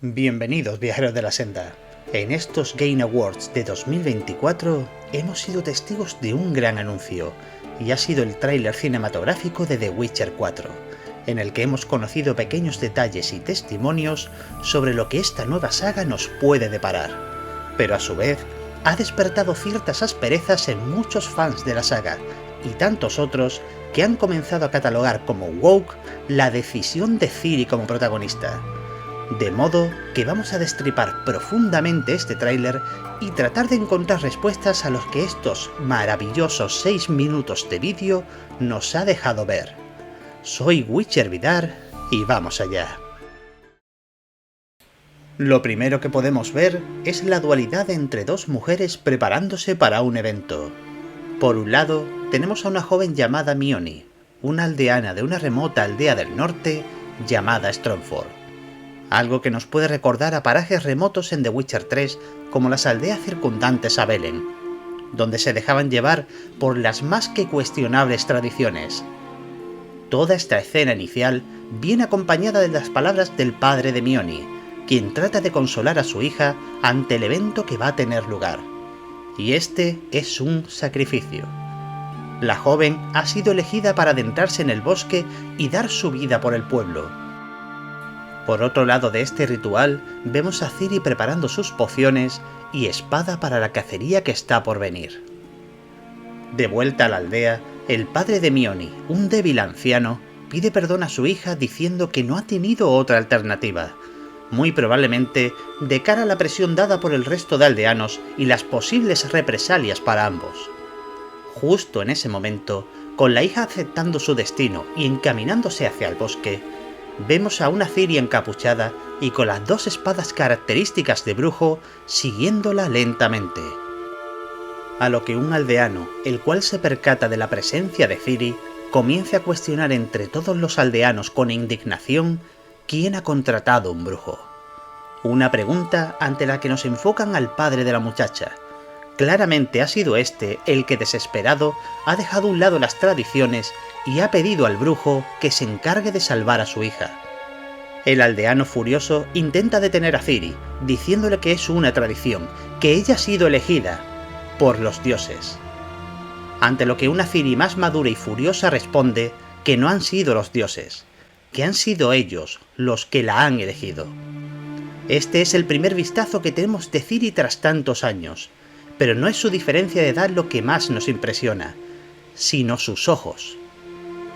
Bienvenidos, viajeros de la senda. En estos Game Awards de 2024 hemos sido testigos de un gran anuncio, y ha sido el tráiler cinematográfico de The Witcher 4, en el que hemos conocido pequeños detalles y testimonios sobre lo que esta nueva saga nos puede deparar, pero a su vez ha despertado ciertas asperezas en muchos fans de la saga, y tantos otros que han comenzado a catalogar como woke la decisión de Ciri como protagonista. De modo que vamos a destripar profundamente este tráiler y tratar de encontrar respuestas a los que estos maravillosos 6 minutos de vídeo nos ha dejado ver. Soy Witcher Vidar y vamos allá. Lo primero que podemos ver es la dualidad entre dos mujeres preparándose para un evento. Por un lado, tenemos a una joven llamada Mioni, una aldeana de una remota aldea del norte llamada Strongford. Algo que nos puede recordar a parajes remotos en The Witcher 3 como las aldeas circundantes a Velen, donde se dejaban llevar por las más que cuestionables tradiciones. Toda esta escena inicial viene acompañada de las palabras del padre de Mioni, quien trata de consolar a su hija ante el evento que va a tener lugar. Y este es un sacrificio. La joven ha sido elegida para adentrarse en el bosque y dar su vida por el pueblo. Por otro lado de este ritual, vemos a Ciri preparando sus pociones y espada para la cacería que está por venir. De vuelta a la aldea, el padre de Mioni, un débil anciano, pide perdón a su hija diciendo que no ha tenido otra alternativa, muy probablemente de cara a la presión dada por el resto de aldeanos y las posibles represalias para ambos. Justo en ese momento, con la hija aceptando su destino y encaminándose hacia el bosque, vemos a una Ciri encapuchada y con las dos espadas características de brujo siguiéndola lentamente. A lo que un aldeano, el cual se percata de la presencia de Ciri, comienza a cuestionar entre todos los aldeanos con indignación quién ha contratado un brujo. Una pregunta ante la que nos enfocan al padre de la muchacha. Claramente ha sido este el que, desesperado, ha dejado a un lado las tradiciones y ha pedido al brujo que se encargue de salvar a su hija. El aldeano furioso intenta detener a Ciri, diciéndole que es una tradición, que ella ha sido elegida por los dioses. Ante lo que una Ciri más madura y furiosa responde que no han sido los dioses, que han sido ellos los que la han elegido. Este es el primer vistazo que tenemos de Ciri tras tantos años, pero no es su diferencia de edad lo que más nos impresiona, sino sus ojos.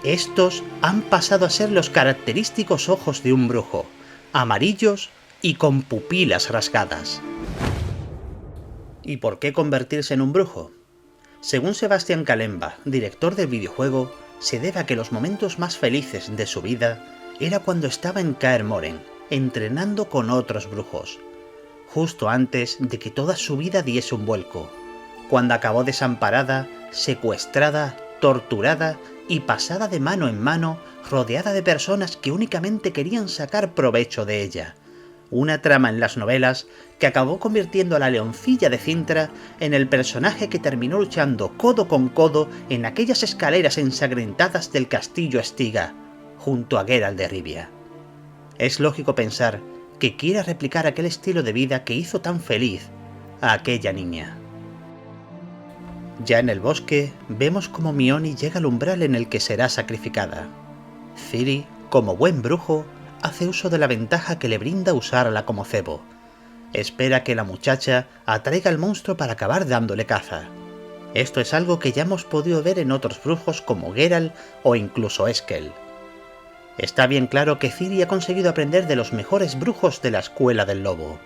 Estos han pasado a ser los característicos ojos de un brujo, amarillos y con pupilas rasgadas. ¿Y por qué convertirse en un brujo? Según Sebastián Kalemba, director del videojuego, se debe a que los momentos más felices de su vida era cuando estaba en Kaer Morhen, entrenando con otros brujos, justo antes de que toda su vida diese un vuelco, cuando acabó desamparada, secuestrada, torturada y pasada de mano en mano, rodeada de personas que únicamente querían sacar provecho de ella. Una trama en las novelas que acabó convirtiendo a la leoncilla de Cintra en el personaje que terminó luchando codo con codo en aquellas escaleras ensangrentadas del castillo Estiga, junto a Geralt de Rivia. Es lógico pensar que quiere replicar aquel estilo de vida que hizo tan feliz a aquella niña. Ya en el bosque, vemos como Mioni llega al umbral en el que será sacrificada. Ciri, como buen brujo, hace uso de la ventaja que le brinda usarla como cebo. Espera que la muchacha atraiga al monstruo para acabar dándole caza. Esto es algo que ya hemos podido ver en otros brujos como Geralt o incluso Eskel. Está bien claro que Ciri ha conseguido aprender de los mejores brujos de la Escuela del Lobo.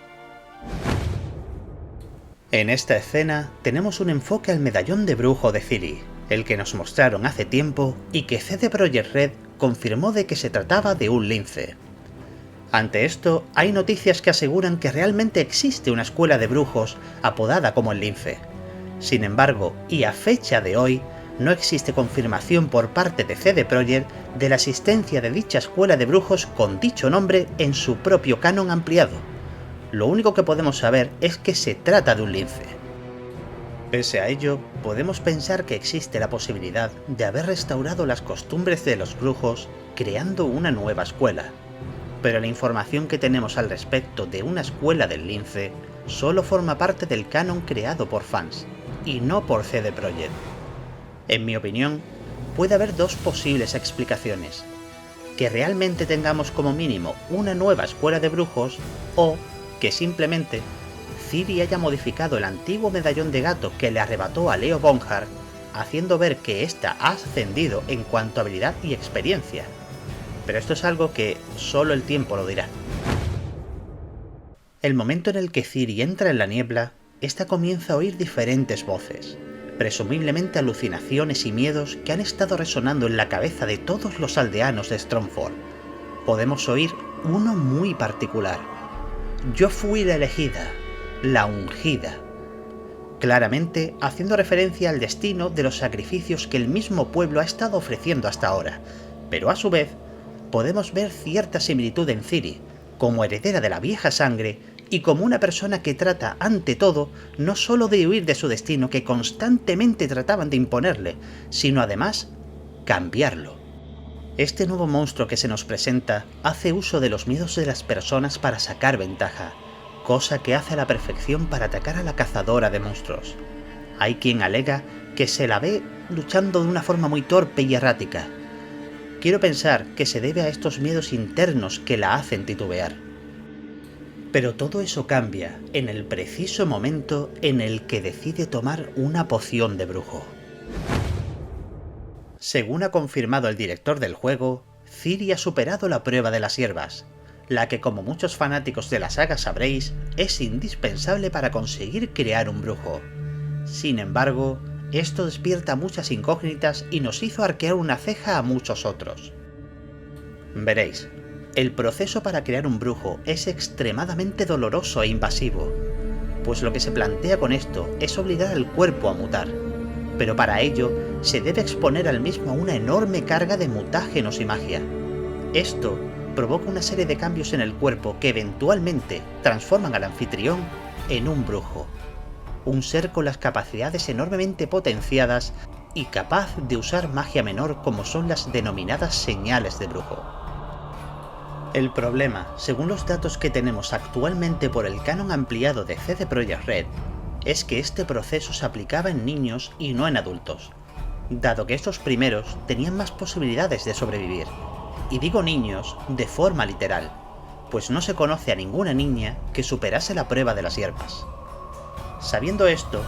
En esta escena tenemos un enfoque al medallón de brujo de Ciri, el que nos mostraron hace tiempo y que CD Projekt Red confirmó de que se trataba de un lince. Ante esto, hay noticias que aseguran que realmente existe una escuela de brujos apodada como el lince. Sin embargo, y a fecha de hoy, no existe confirmación por parte de CD Projekt de la existencia de dicha escuela de brujos con dicho nombre en su propio canon ampliado. Lo único que podemos saber es que se trata de un lince. Pese a ello, podemos pensar que existe la posibilidad de haber restaurado las costumbres de los brujos creando una nueva escuela. pero la información que tenemos al respecto de una escuela del lince solo forma parte del canon creado por fans, y no por CD Projekt. En mi opinión, puede haber dos posibles explicaciones: que realmente tengamos como mínimo una nueva escuela de brujos, o que simplemente Ciri haya modificado el antiguo medallón de gato que le arrebató a Leo Bonhart, haciendo ver que ésta ha ascendido en cuanto a habilidad y experiencia. Pero esto es algo que solo el tiempo lo dirá. El momento en el que Ciri entra en la niebla, ésta comienza a oír diferentes voces, presumiblemente alucinaciones y miedos que han estado resonando en la cabeza de todos los aldeanos de Stromford. Podemos oír uno muy particular: "Yo fui la elegida, la ungida", claramente haciendo referencia al destino de los sacrificios que el mismo pueblo ha estado ofreciendo hasta ahora, pero a su vez podemos ver cierta similitud en Ciri, como heredera de la vieja sangre y como una persona que trata ante todo no solo de huir de su destino que constantemente trataban de imponerle, sino además cambiarlo. Este nuevo monstruo que se nos presenta hace uso de los miedos de las personas para sacar ventaja, cosa que hace a la perfección para atacar a la cazadora de monstruos. Hay quien alega que se la ve luchando de una forma muy torpe y errática. Quiero pensar que se debe a estos miedos internos que la hacen titubear. Pero todo eso cambia en el preciso momento en el que decide tomar una poción de brujo. Según ha confirmado el director del juego, Ciri ha superado la prueba de las hierbas, la que, como muchos fanáticos de la saga sabréis, es indispensable para conseguir crear un brujo. Sin embargo, esto despierta muchas incógnitas y nos hizo arquear una ceja a muchos otros. Veréis, el proceso para crear un brujo es extremadamente doloroso e invasivo, pues lo que se plantea con esto es obligar al cuerpo a mutar, pero para ello se debe exponer al mismo a una enorme carga de mutágenos y magia. Esto provoca una serie de cambios en el cuerpo que eventualmente transforman al anfitrión en un brujo, un ser con las capacidades enormemente potenciadas y capaz de usar magia menor como son las denominadas señales de brujo. El problema, según los datos que tenemos actualmente por el canon ampliado de CD Projekt Red, es que este proceso se aplicaba en niños y no en adultos, dado que estos primeros tenían más posibilidades de sobrevivir. Y digo niños de forma literal, pues no se conoce a ninguna niña que superase la prueba de las hierbas. Sabiendo esto,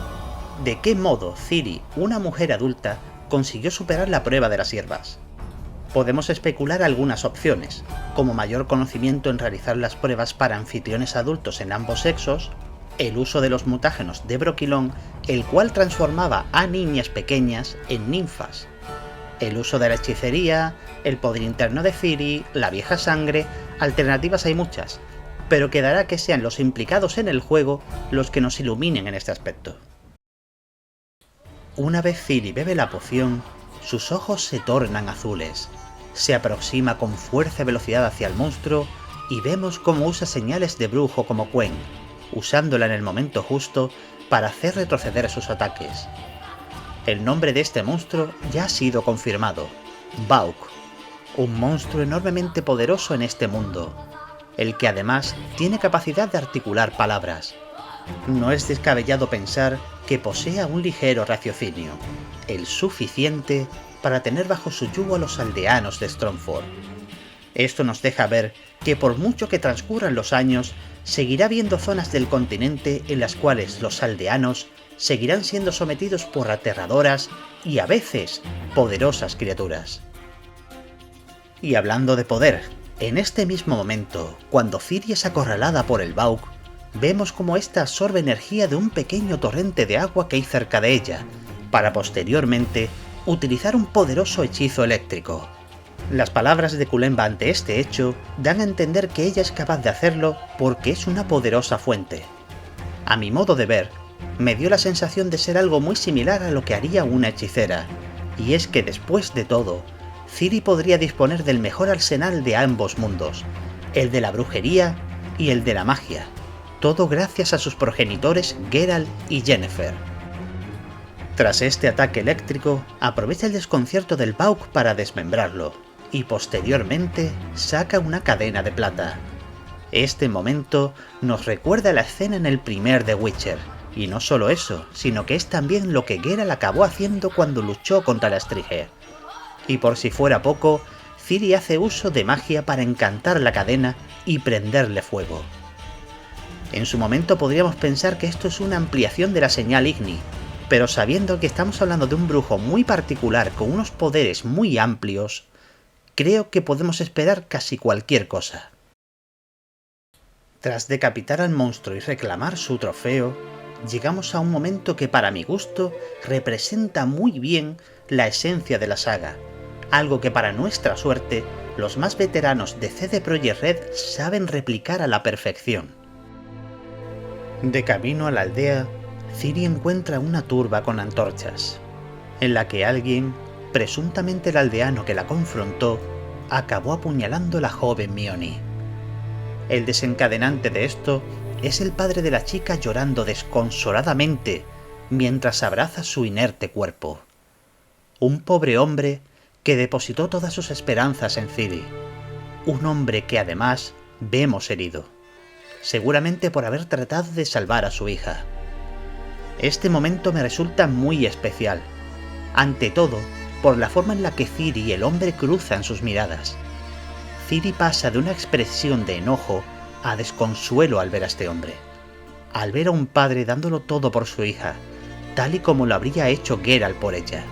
¿de qué modo Ciri, una mujer adulta, consiguió superar la prueba de las hierbas? Podemos especular algunas opciones, como mayor conocimiento en realizar las pruebas para anfitriones adultos en ambos sexos, el uso de los mutágenos de Broquilón, el cual transformaba a niñas pequeñas en ninfas, el uso de la hechicería, el poder interno de Ciri, la vieja sangre. Alternativas hay muchas, pero quedará que sean los implicados en el juego los que nos iluminen en este aspecto. Una vez Ciri bebe la poción, sus ojos se tornan azules, se aproxima con fuerza y velocidad hacia el monstruo y vemos cómo usa señales de brujo como Quen, usándola en el momento justo para hacer retroceder sus ataques. El nombre de este monstruo ya ha sido confirmado: Bauk, un monstruo enormemente poderoso en este mundo, el que además tiene capacidad de articular palabras. No es descabellado pensar que posea un ligero raciocinio, el suficiente para tener bajo su yugo a los aldeanos de Stromford. Esto nos deja ver que por mucho que transcurran los años, seguirá habiendo zonas del continente en las cuales los aldeanos seguirán siendo sometidos por aterradoras y a veces poderosas criaturas. Y hablando de poder, en este mismo momento, cuando Ciri es acorralada por el Bauk, vemos como ésta absorbe energía de un pequeño torrente de agua que hay cerca de ella, para posteriormente utilizar un poderoso hechizo eléctrico. Las palabras de Kulemba ante este hecho dan a entender que ella es capaz de hacerlo porque es una poderosa fuente. A mi modo de ver, me dio la sensación de ser algo muy similar a lo que haría una hechicera, y es que después de todo, Ciri podría disponer del mejor arsenal de ambos mundos, el de la brujería y el de la magia, todo gracias a sus progenitores Geralt y Yennefer. Tras este ataque eléctrico, aprovecha el desconcierto del Bauk para desmembrarlo, y posteriormente saca una cadena de plata. Este momento nos recuerda la escena en el primer The Witcher, y no solo eso, sino que es también lo que Geralt acabó haciendo cuando luchó contra la Strige. Y por si fuera poco, Ciri hace uso de magia para encantar la cadena y prenderle fuego. En su momento podríamos pensar que esto es una ampliación de la señal Igni, pero sabiendo que estamos hablando de un brujo muy particular con unos poderes muy amplios, creo que podemos esperar casi cualquier cosa. Tras decapitar al monstruo y reclamar su trofeo, llegamos a un momento que para mi gusto representa muy bien la esencia de la saga, algo que para nuestra suerte los más veteranos de CD Projekt Red saben replicar a la perfección. De camino a la aldea, Ciri encuentra una turba con antorchas, en la que alguien, presuntamente el aldeano que la confrontó, acabó apuñalando a la joven Mioni. El desencadenante de esto es el padre de la chica llorando desconsoladamente mientras abraza su inerte cuerpo. Un pobre hombre que depositó todas sus esperanzas en Ciri. Un hombre que además vemos herido, seguramente por haber tratado de salvar a su hija. Este momento me resulta muy especial, ante todo por la forma en la que Ciri y el hombre cruzan sus miradas. Ciri pasa de una expresión de enojo a desconsuelo al ver a este hombre, al ver a un padre dándolo todo por su hija, tal y como lo habría hecho Geralt por ella.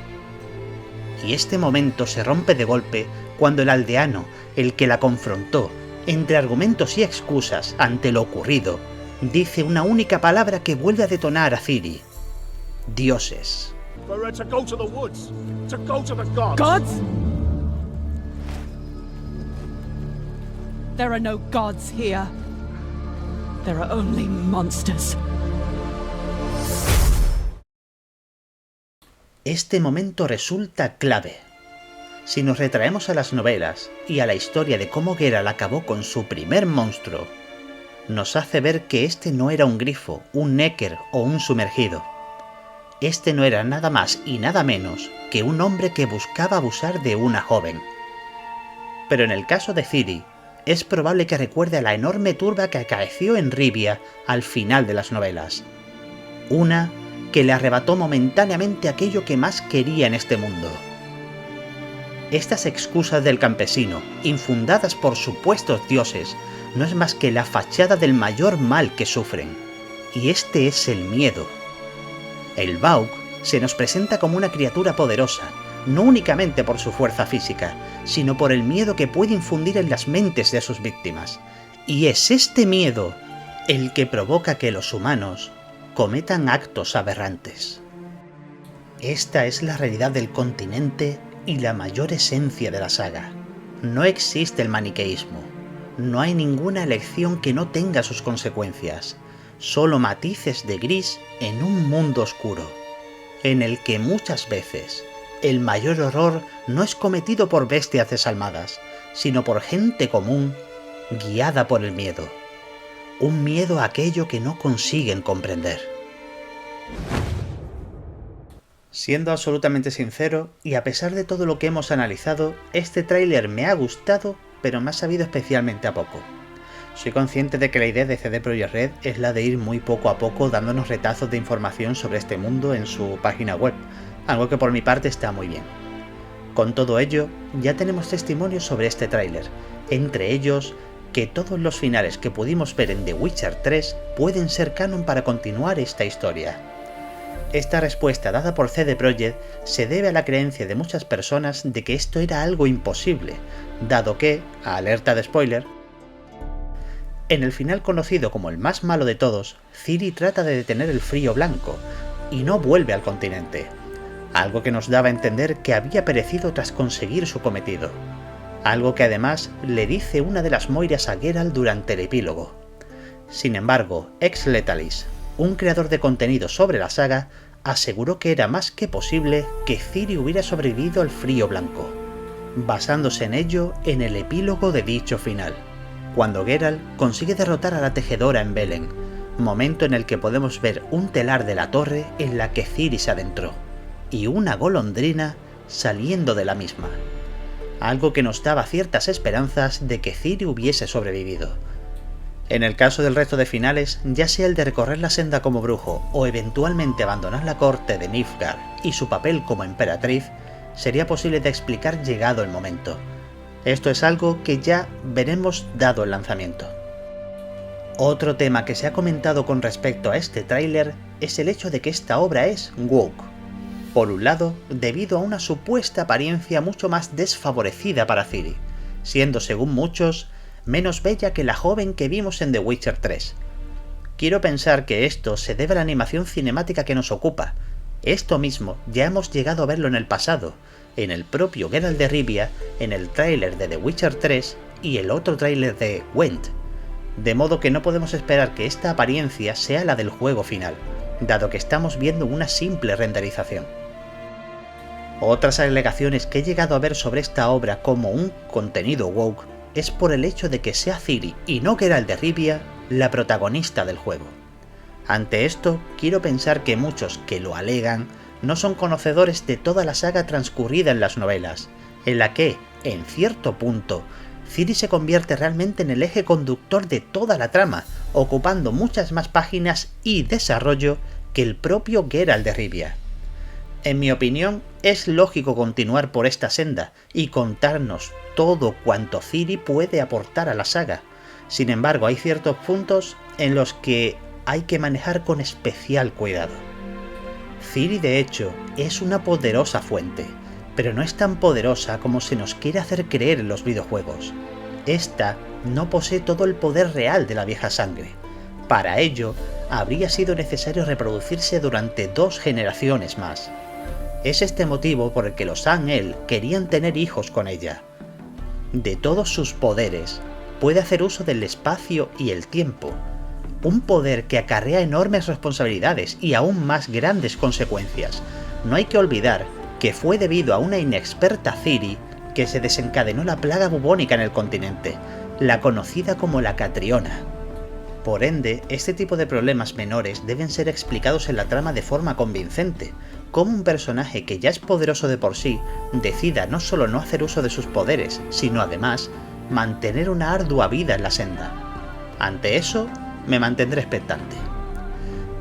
Y este momento se rompe de golpe cuando el aldeano, el que la confrontó, entre argumentos y excusas ante lo ocurrido, dice una única palabra que vuelve a detonar a Ciri: dioses. Gods? There are no gods here. There are only monsters. Este momento resulta clave. Si nos retraemos a las novelas y a la historia de cómo Geralt acabó con su primer monstruo, nos hace ver que este no era un grifo, un necker o un sumergido. Este no era nada más y nada menos que un hombre que buscaba abusar de una joven. Pero en el caso de Ciri, es probable que recuerde a la enorme turba que acaeció en Rivia al final de las novelas. Una que le arrebató momentáneamente aquello que más quería en este mundo. Estas excusas del campesino, infundadas por supuestos dioses, no es más que la fachada del mayor mal que sufren. Y este es el miedo. El Vaug se nos presenta como una criatura poderosa, no únicamente por su fuerza física, sino por el miedo que puede infundir en las mentes de sus víctimas. Y es este miedo el que provoca que los humanos cometan actos aberrantes. Esta es la realidad del continente y la mayor esencia de la saga. No existe el maniqueísmo. No hay ninguna elección que no tenga sus consecuencias. Solo matices de gris en un mundo oscuro, en el que muchas veces el mayor horror no es cometido por bestias desalmadas, sino por gente común guiada por el miedo. Un miedo a aquello que no consiguen comprender. Siendo absolutamente sincero, y a pesar de todo lo que hemos analizado, este tráiler me ha gustado, pero me ha sabido especialmente a poco. Soy consciente de que la idea de CD Projekt Red es la de ir muy poco a poco dándonos retazos de información sobre este mundo en su página web, algo que por mi parte está muy bien. Con todo ello, ya tenemos testimonios sobre este tráiler, entre ellos que todos los finales que pudimos ver en The Witcher 3 pueden ser canon para continuar esta historia. Esta respuesta dada por CD Projekt se debe a la creencia de muchas personas de que esto era algo imposible, dado que, alerta de spoiler, en el final conocido como el más malo de todos, Ciri trata de detener el frío blanco, y no vuelve al continente, algo que nos daba a entender que había perecido tras conseguir su cometido, algo que además le dice una de las Moiras a Geralt durante el epílogo. Sin embargo, Ex Letalis, un creador de contenido sobre la saga, aseguró que era más que posible que Ciri hubiera sobrevivido al frío blanco, basándose en ello en el epílogo de dicho final, cuando Geralt consigue derrotar a la tejedora en Velen, momento en el que podemos ver un telar de la torre en la que Ciri se adentró, y una golondrina saliendo de la misma. algo que nos daba ciertas esperanzas de que Ciri hubiese sobrevivido. En el caso del resto de finales, ya sea el de recorrer la senda como brujo o eventualmente abandonar la corte de Nilfgaard y su papel como emperatriz, sería posible de explicar llegado el momento. Esto es algo que ya veremos dado el lanzamiento. Otro tema que se ha comentado con respecto a este tráiler es el hecho de que esta obra es woke. Por un lado, debido a una supuesta apariencia mucho más desfavorecida para Ciri, siendo según muchos, menos bella que la joven que vimos en The Witcher 3. Quiero pensar que esto se debe a la animación cinemática que nos ocupa. Esto mismo ya hemos llegado a verlo en el pasado, en el propio Geralt de Rivia, en el tráiler de The Witcher 3 y el otro tráiler de Gwent. De modo que no podemos esperar que esta apariencia sea la del juego final, dado que estamos viendo una simple renderización. Otras alegaciones que he llegado a ver sobre esta obra como un contenido woke es por el hecho de que sea Ciri y no Geralt de Rivia la protagonista del juego. Ante esto, quiero pensar que muchos que lo alegan no son conocedores de toda la saga transcurrida en las novelas, en la que, en cierto punto, Ciri se convierte realmente en el eje conductor de toda la trama, ocupando muchas más páginas y desarrollo que el propio Geralt de Rivia. En mi opinión, es lógico continuar por esta senda y contarnos todo cuanto Ciri puede aportar a la saga. Sin embargo, hay ciertos puntos en los que hay que manejar con especial cuidado. Ciri, de hecho, es una poderosa fuente, pero no es tan poderosa como se nos quiere hacer creer en los videojuegos. Esta no posee todo el poder real de la vieja sangre. Para ello, habría sido necesario reproducirse durante 2 generaciones más. Es este motivo por el que los Ainel querían tener hijos con ella. De todos sus poderes, puede hacer uso del espacio y el tiempo, un poder que acarrea enormes responsabilidades y aún más grandes consecuencias. No hay que olvidar que fue debido a una inexperta Ciri que se desencadenó la plaga bubónica en el continente, la conocida como la Catriona. Por ende, este tipo de problemas menores deben ser explicados en la trama de forma convincente, como un personaje que ya es poderoso de por sí decida no solo no hacer uso de sus poderes, sino además mantener una ardua vida en la senda. Ante eso, me mantendré expectante.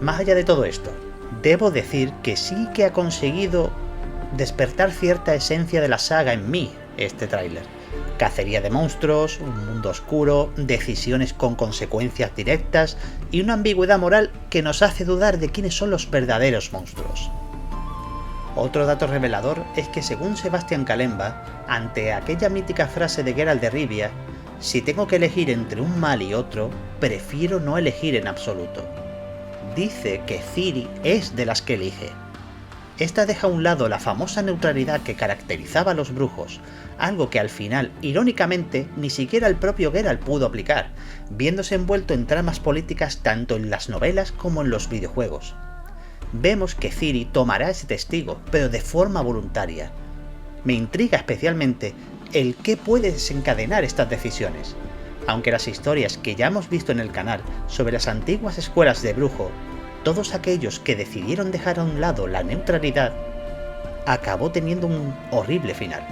Más allá de todo esto, debo decir que sí que ha conseguido despertar cierta esencia de la saga en mí, este tráiler. Cacería de monstruos, un mundo oscuro, decisiones con consecuencias directas y una ambigüedad moral que nos hace dudar de quiénes son los verdaderos monstruos. Otro dato revelador es que según Sebastián Kalemba, ante aquella mítica frase de Geralt de Rivia, si tengo que elegir entre un mal y otro, prefiero no elegir en absoluto. Dice que Ciri es de las que elige. Esta deja a un lado la famosa neutralidad que caracterizaba a los brujos, algo que al final, irónicamente, ni siquiera el propio Geralt pudo aplicar, viéndose envuelto en tramas políticas tanto en las novelas como en los videojuegos. Vemos que Ciri tomará ese testigo, pero de forma voluntaria. Me intriga especialmente el qué puede desencadenar estas decisiones, aunque las historias que ya hemos visto en el canal sobre las antiguas escuelas de brujo, todos aquellos que decidieron dejar a un lado la neutralidad, acabó teniendo un horrible final.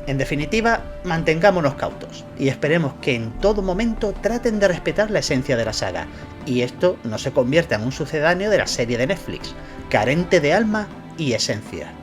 En definitiva, mantengámonos cautos y esperemos que en todo momento traten de respetar la esencia de la saga, y esto no se convierta en un sucedáneo de la serie de Netflix, carente de alma y esencia.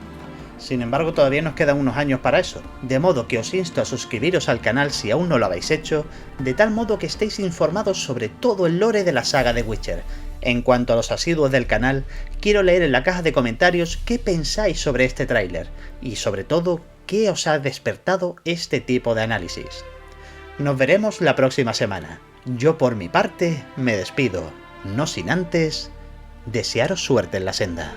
Sin embargo, todavía nos quedan unos años para eso, de modo que os insto a suscribiros al canal si aún no lo habéis hecho, de tal modo que estéis informados sobre todo el lore de la saga de Witcher. En cuanto a los asiduos del canal, quiero leer en la caja de comentarios qué pensáis sobre este tráiler, y sobre todo, qué os ha despertado este tipo de análisis. Nos veremos la próxima semana. Yo por mi parte me despido, no sin antes desearos suerte en la senda.